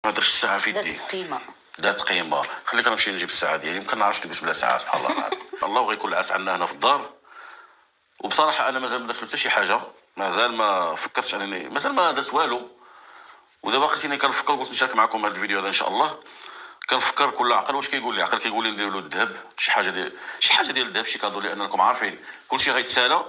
ما درتش الساعه في يدي. دات قيمه. دات قيمه. خليك نمشي نجيب الساعه ديالي، يمكن نعرفش نجلس بلا ساعه سبحان الله العظيم. الله غيكون العاس عندنا هنا في الدار. وبصراحه انا مازال ما دخلت حتى شي حاجه، مازال ما فكرتش انني، مازال ما درت والو. ودابا خصني كنفكر، قلت نشارك معكم هذا الفيديو هذا ان شاء الله. كنفكر كل عقل واش كيقول لي، عقل كيقول لي ندير له الذهب، شي حاجه ديال الذهب، شي كادو، لان راكم عارفين كلشي غيتسالى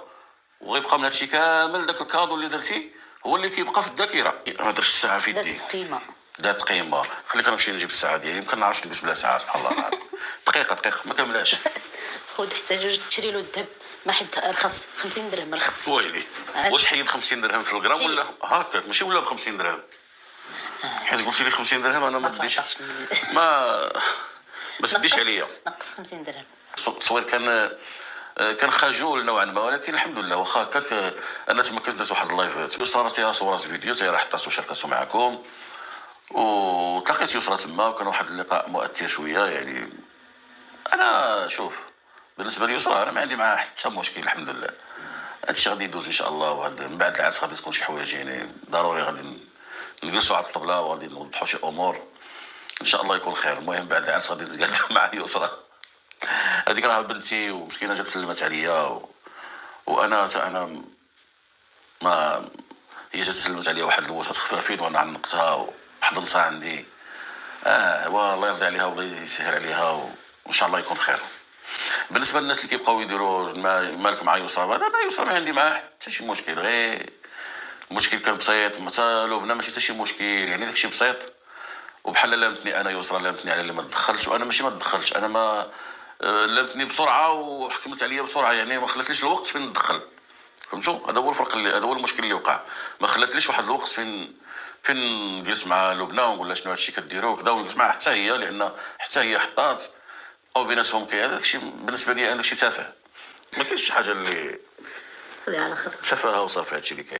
وغيبقى من هادشي كامل داك الكادو اللي درتي هو اللي كيبقى في الذاكره. ما درتش الساعه في يدي. دات قيمه. دات قيمه. خليك نمشي نجيب الساعه ديالي، يمكن نعرفش نجلس بلا ساعه سبحان الله العظيم. دقيقه ما كاملاش. خذ حتى جوج تشري له الذهب، ما حد رخص 50 درهم رخص. ويلي واش حيد 50 درهم في الغرام ولا هكاك ماشي ولا ب 50 درهم؟ حيت قلتي لي 50 درهم انا ما بديش، ما تديش عليا. نقص 50 درهم. التصوير كان خجول نوعا ما، ولكن الحمد لله واخا هكاك انا تما درت واحد اللايف. يسرا تيرا صورات فيديو تيرا حطاتو وشاركاتو معكم، وتلاقيت يسرا تما وكان واحد اللقاء مؤثر شويه. يعني انا شوف بالنسبه لي يسرا انا ما عندي معاها حتى مشكل الحمد لله. هادشي غادي يدوز ان شاء الله، وهذا من بعد العرس غادي تكون شي حوايج يعني ضروري غادي نجلسوا على الطبله وغادي نوضحوا شي امور ان شاء الله يكون خير. المهم بعد العرس غادي نتقادم مع يسرا. هذيك راه بنتي ومسكينه جات سلمت عليا انا ما هي جات سلمت عليا واحد الوسط خفافين وانا عنقتها وحضنتها عندي. والله يرضي عليها والله يسهل عليها وان شاء الله يكون خير. بالنسبه للناس اللي كيبقاو يديروا مالك مع يسرا، انا يسرا ما عندي معاه حتى شي مشكل، غير المشكل كان بسيط. مثلا لبنى ماشي حتى شي مشكل، يعني داكشي بسيط. وبحال لامتني انا يسرا، لامتني على اللي ما تدخلتش، وانا ماشي ما تدخلتش، انا ما لامتني بسرعه وحكمت عليا بسرعه، يعني ما خلاتليش الوقت فين ندخل. فهمتوا؟ هذا هو الفرق هذا هو المشكل اللي وقع. ما خلاتليش واحد الوقت فين نجلس مع لبنى ونقول لها شنو هادشي كديروا وكذا، ونجلس معها حتى هي، لان حتى هي حطات او بيناتهم كي داكشي بالنسبه لي انا داكشي تافه. ما كاينش شي حاجه اللي خذي على خاطرك. تفاهه وصافي، هادشي اللي كاين.